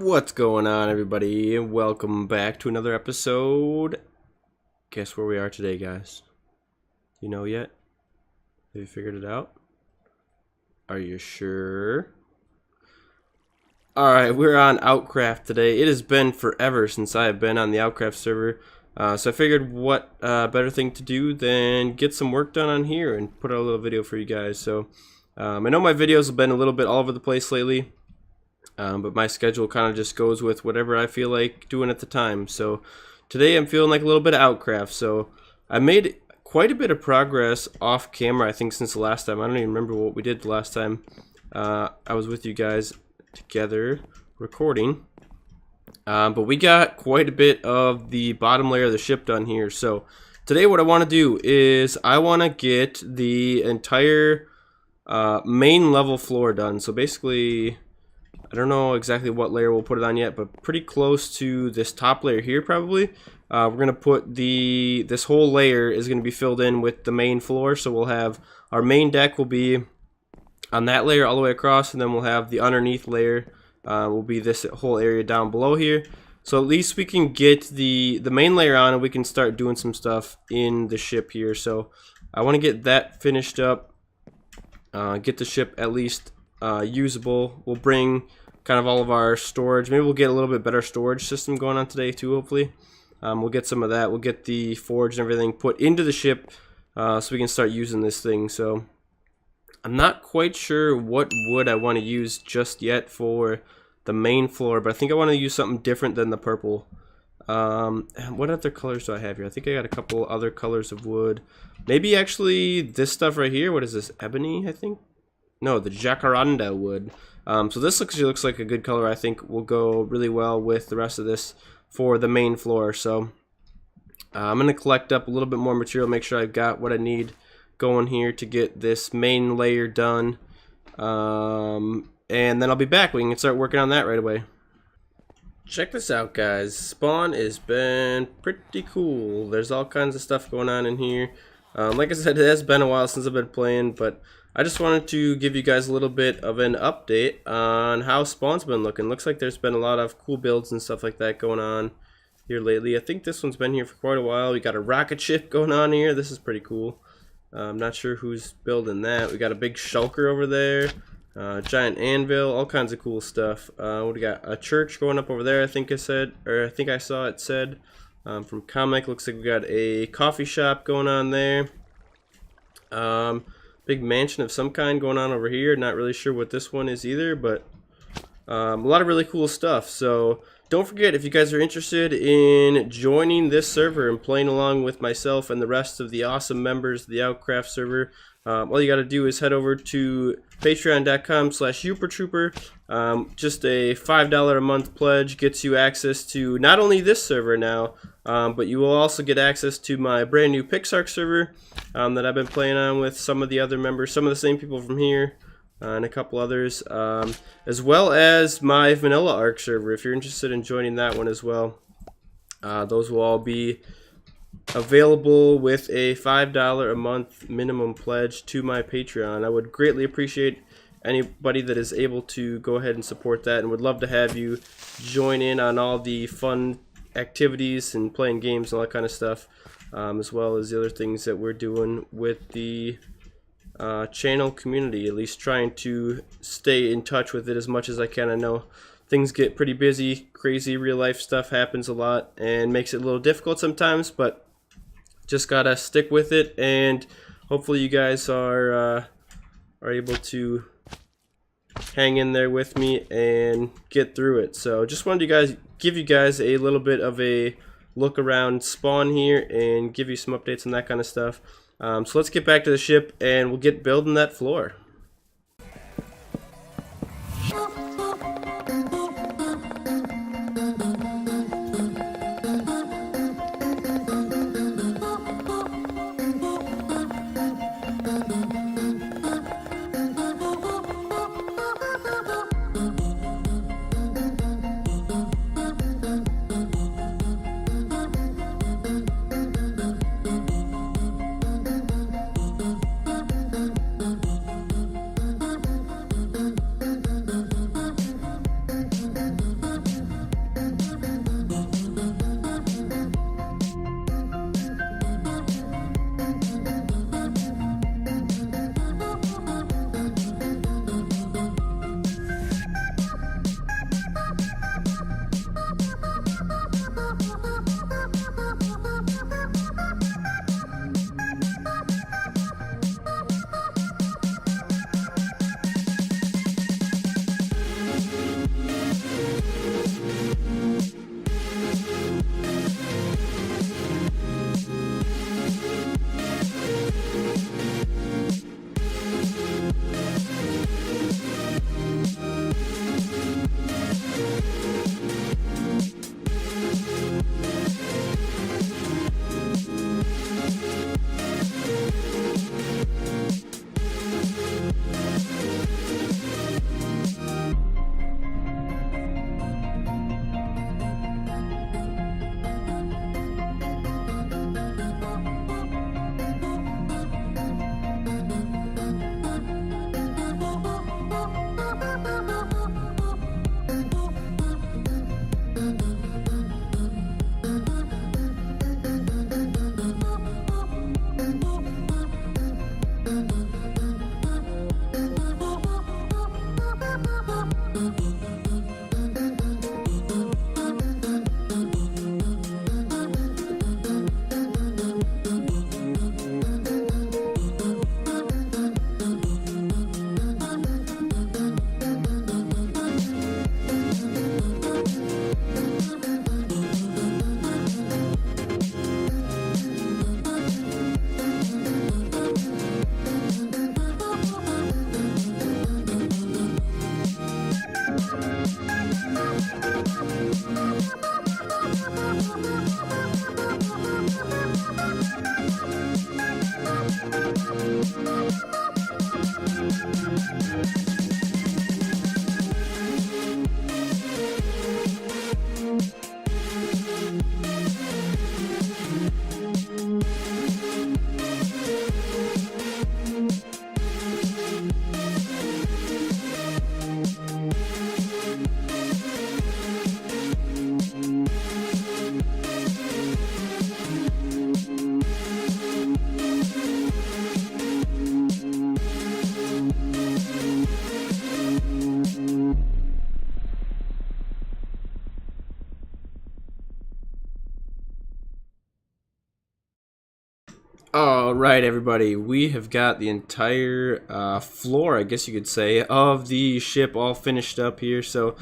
What's going on, everybody? Welcome back to another episode. Guess where we are today, guys? You know yet? Have you figured it out? Are you sure? Alright, we're on OutCraft today. It has been forever since I have been on the OutCraft server. So I figured what better thing to do than get some work done on here and put out a little video for you guys. So I know my videos have been a little bit all over the place lately. But my schedule kind of just goes with whatever I feel like doing at the time. So today I'm feeling like a little bit of OutCraft. So I made quite a bit of progress off camera, I think, since the last time. I don't even remember what we did the last time I was with you guys together recording. But we got quite a bit of the bottom layer of the ship done here. So today what I want to do is I want to get the entire main level floor done. So basically, I don't know exactly what layer we'll put it on yet, but pretty close to this top layer here probably. We're going to put this whole layer is going to be filled in with the main floor. So we'll have our main deck will be on that layer all the way across, and then we'll have the underneath layer will be this whole area down below here. So at least we can get the main layer on and we can start doing some stuff in the ship here. So I want to get that finished up, get the ship at least usable. We'll bring kind of all of our storage. Maybe we'll get a little bit better storage system going on today too, hopefully. We'll get some of that. We'll get the forge and everything put into the ship so we can start using this thing. So I'm not quite sure what wood I want to use just yet for the main floor, but I think I want to use something different than the purple. What other colors do I have here? I think I got a couple other colors of wood. Maybe actually this stuff right here. What is this? Ebony, I think? No, the jacaranda wood. So this looks like a good color. I think will go really well with the rest of this for the main floor. So I'm going to collect up a little bit more material, make sure I've got what I need going here to get this main layer done. And then I'll be back. We can start working on that right away. Check this out, guys. Spawn has been pretty cool. There's all kinds of stuff going on in here. Like I said, it has been a while since I've been playing, but I just wanted to give you guys a little bit of an update on how Spawn's been looking. Looks like there's been a lot of cool builds and stuff like that going on here lately. I think this one's been here for quite a while. We got a rocket ship going on here. This is pretty cool. I'm not sure who's building that. We got a big shulker over there, giant anvil, all kinds of cool stuff. We got a church going up over there, I think I saw it said. From comic, looks like we got a coffee shop going on there. Big mansion of some kind going on over here. Not really sure what this one is either, but a lot of really cool stuff. So don't forget, if you guys are interested in joining this server and playing along with myself and the rest of the awesome members of the OutCraft server, all you got to do is head over to patreon.com/UperTrooper. Just a $5 a month pledge gets you access to not only this server now, but you will also get access to my brand new Pixark server that I've been playing on with some of the other members, some of the same people from here, and a couple others, as well as my Vanilla Arc server if you're interested in joining that one as well. Those will all be available with a $5 a month minimum pledge to my Patreon. I would greatly appreciate anybody that is able to go ahead and support that, and would love to have you join in on all the fun activities and playing games and all that kind of stuff, as well as the other things that we're doing with the channel community. At least trying to stay in touch with it as much as I can. I know things get pretty busy, crazy real life stuff happens a lot and makes it a little difficult sometimes, but just gotta stick with it, and hopefully you guys are able to hang in there with me and get through it. So just wanted to give you guys a little bit of a look around Spawn here and give you some updates on that kind of stuff. So let's get back to the ship and we'll get building that floor. Alright everybody, we have got the entire floor, I guess you could say, of the ship all finished up here. So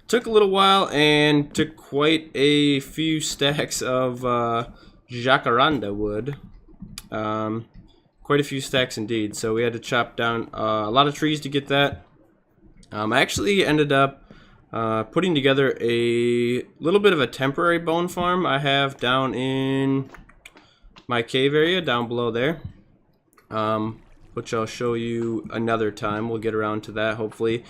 took a little while and took quite a few stacks of jacaranda wood. Quite a few stacks indeed. So we had to chop down a lot of trees to get that. I actually ended up putting together a little bit of a temporary bone farm I have down in my cave area down below there, which I'll show you another time. We'll get around to that, hopefully,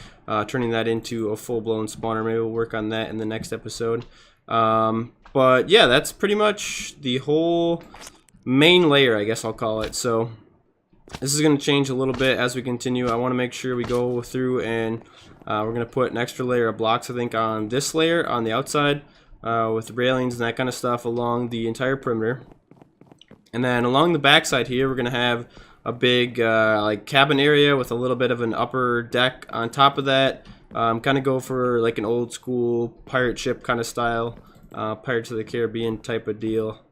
turning that into a full-blown spawner. Maybe we'll work on that in the next episode. But yeah, that's pretty much the whole main layer, I guess I'll call it. So this is going to change a little bit as we continue. I want to make sure we go through and we're going to put an extra layer of blocks, I think, on this layer on the outside with railings and that kind of stuff along the entire perimeter. And then along the backside here, we're going to have a big like cabin area with a little bit of an upper deck on top of that. Kind of go for like an old school pirate ship kind of style, Pirates of the Caribbean type of deal,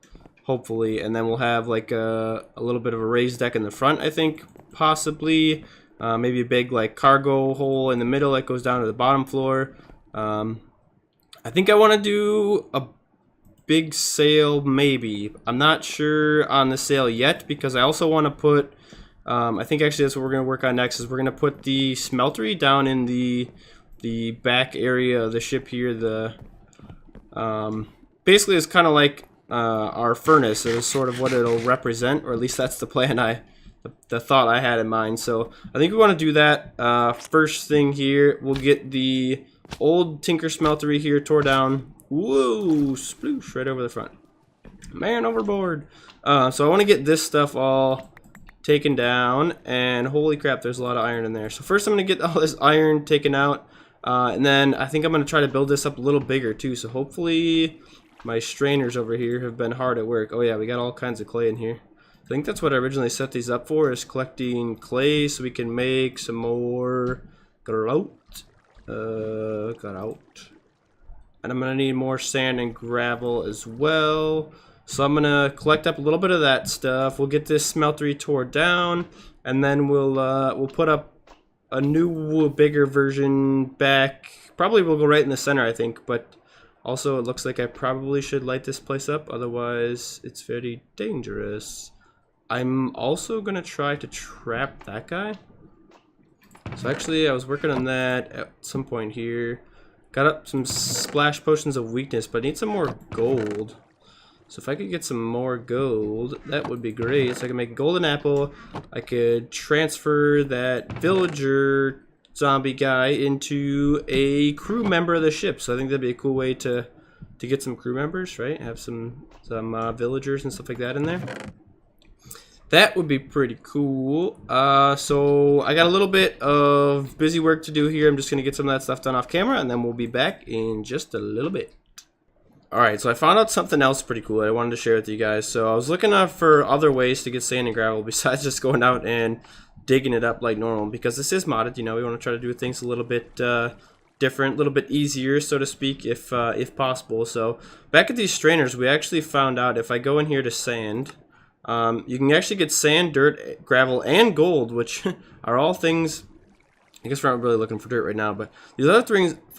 hopefully. And then we'll have like a little bit of a raised deck in the front, I think, possibly. Maybe a big like cargo hole in the middle that goes down to the bottom floor. I think I want to do a big sail, maybe. I'm not sure on the sail yet because I also want to put I think actually that's what we're going to work on next, is we're going to put the smeltery down in the back area of the ship here. The basically it's kind of like our furnace is sort of what it'll represent, or at least that's the plan the thought I had in mind. So I think we want to do that. First thing here, we'll get the old Tinker smeltery here tore down. Whoa, sploosh, right over the front. Man overboard. So I want to get this stuff all taken down, and holy crap, there's a lot of iron in there. So first I'm going to get all this iron taken out, and then I think I'm going to try to build this up a little bigger too. So hopefully my strainers over here have been hard at work. Oh yeah, we got all kinds of clay in here. I think that's what I originally set these up for, is collecting clay so we can make some more grout. And I'm going to need more sand and gravel as well. So I'm going to collect up a little bit of that stuff. We'll get this smeltery tore down, and then we'll put up a new, bigger version back. Probably we'll go right in the center, I think. But also it looks like I probably should light this place up. Otherwise, it's very dangerous. I'm also going to try to trap that guy. So actually, I was working on that at some point here. Got up some splash potions of weakness, but I need some more gold. So if I could get some more gold, that would be great. So I can make a golden apple. I could transfer that villager zombie guy into a crew member of the ship. So I think that'd be a cool way to get some crew members, right? Have some villagers and stuff like that in there. That would be pretty cool. So I got a little bit of busy work to do here. I'm just going to get some of that stuff done off camera, and then we'll be back in just a little bit. Alright, so I found out something else pretty cool I wanted to share with you guys. So I was looking up for other ways to get sand and gravel besides just going out and digging it up like normal, because this is modded, you know. We want to try to do things a little bit different, a little bit easier, so to speak, if possible. So back at these strainers, we actually found out if I go in here to sand, you can actually get sand, dirt, gravel, and gold, which are all things. I guess we're not really looking for dirt right now, but these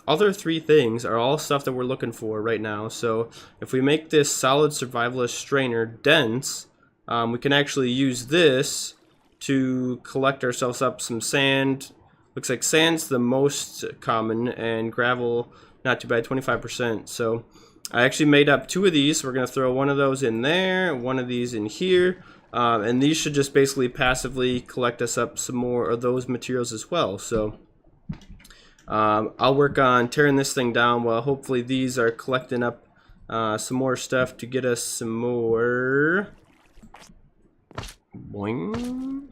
other three things are all stuff that we're looking for right now. So if we make this solid survivalist strainer dense, we can actually use this to collect ourselves up some sand. Looks like sand's the most common, and gravel, not too bad, 25%. So I actually made up 2 of these. We're going to throw one of those in there, one of these in here, and these should just basically passively collect us up some more of those materials as well. So I'll work on tearing this thing down while hopefully these are collecting up some more stuff to get us some more. Boing.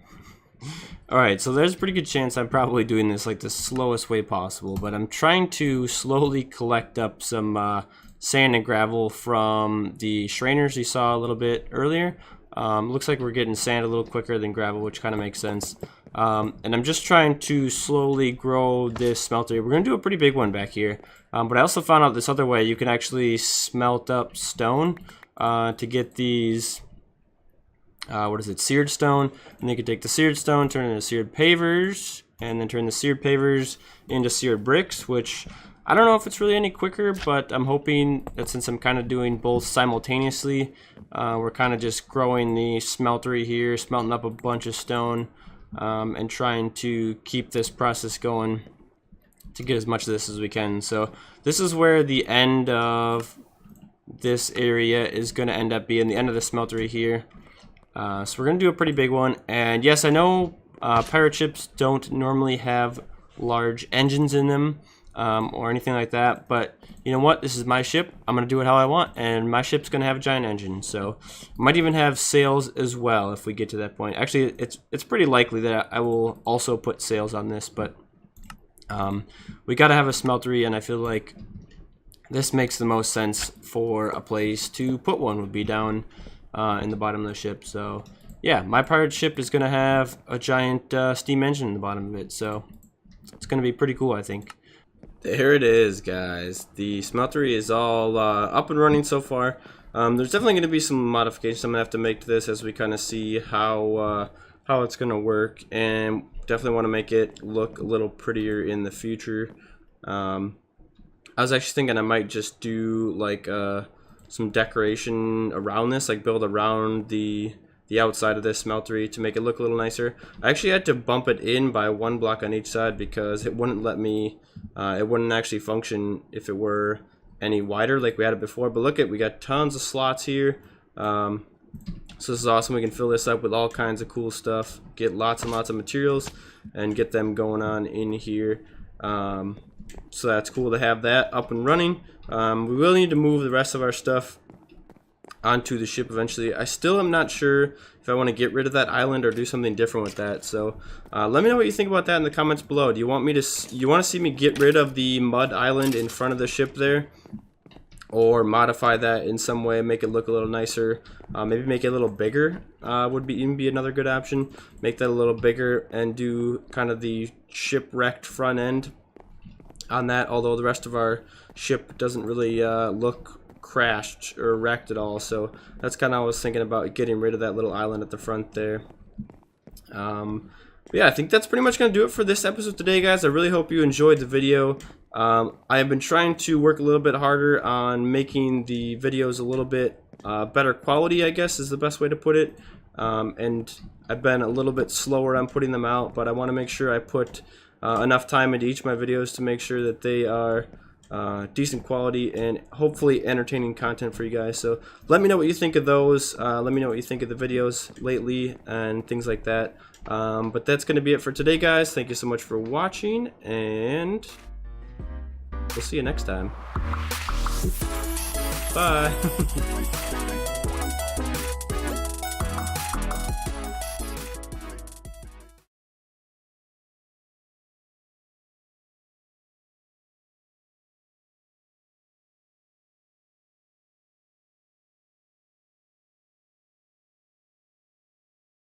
Alright, so there's a pretty good chance I'm probably doing this like the slowest way possible, but I'm trying to slowly collect up some sand and gravel from the strainers you saw a little bit earlier. Looks like we're getting sand a little quicker than gravel, which kind of makes sense. And I'm just trying to slowly grow this smelter. We're going to do a pretty big one back here. But I also found out this other way. You can actually smelt up stone to get these what is it, seared stone, and you can take the seared stone, turn it into seared pavers, and then turn the seared pavers into seared bricks, which I don't know if it's really any quicker, but I'm hoping that since I'm kind of doing both simultaneously, we're kind of just growing the smeltery here, smelting up a bunch of stone, and trying to keep this process going to get as much of this as we can. So this is where the end of this area is going to end up being, the end of the smeltery here. So we're going to do a pretty big one, and yes, I know pirate ships don't normally have large engines in them or anything like that, but you know what, this is my ship, I'm going to do it how I want, and my ship's going to have a giant engine, so might even have sails as well if we get to that point. Actually, it's pretty likely that I will also put sails on this, but we got to have a smeltery, and I feel like this makes the most sense for a place to put one, would be down in the bottom of the ship. So yeah, my pirate ship is going to have a giant steam engine in the bottom of it, so it's going to be pretty cool, I think. There it is, guys. The smeltery is all up and running so far. There's definitely going to be some modifications I'm going to have to make to this as we kind of see how it's going to work, and definitely want to make it look a little prettier in the future. I was actually thinking I might just do like some decoration around this, like build around the outside of this smeltery to make it look a little nicer. I actually had to bump it in by one block on each side because it wouldn't let me, it wouldn't actually function if it were any wider like we had it before. But look at, we got tons of slots here. So this is awesome. We can fill this up with all kinds of cool stuff, get lots and lots of materials, and get them going on in here. So that's cool to have that up and running. We will need to move the rest of our stuff onto the ship eventually. I still am not sure if I want to get rid of that island or do something different with that. So let me know what you think about that in the comments below. Do you want me to? You want to see me get rid of the mud island in front of the ship there, or modify that in some way, make it look a little nicer? Maybe make it a little bigger. Would even be another good option. Make that a little bigger and do kind of the shipwrecked front end on that. Although the rest of our ship doesn't really look crashed or wrecked at all, so that's kind of what I was thinking about, getting rid of that little island at the front there. But yeah, I think that's pretty much going to do it for this episode today, guys. I really hope you enjoyed the video. I have been trying to work a little bit harder on making the videos a little bit better quality, I guess is the best way to put it, and I've been a little bit slower on putting them out, but I want to make sure I put enough time into each of my videos to make sure that they are decent quality and hopefully entertaining content for you guys. So let me know what you think of those. Let me know what you think of the videos lately and things like that. But that's going to be it for today, guys. Thank you so much for watching, and we'll see you next time. Bye.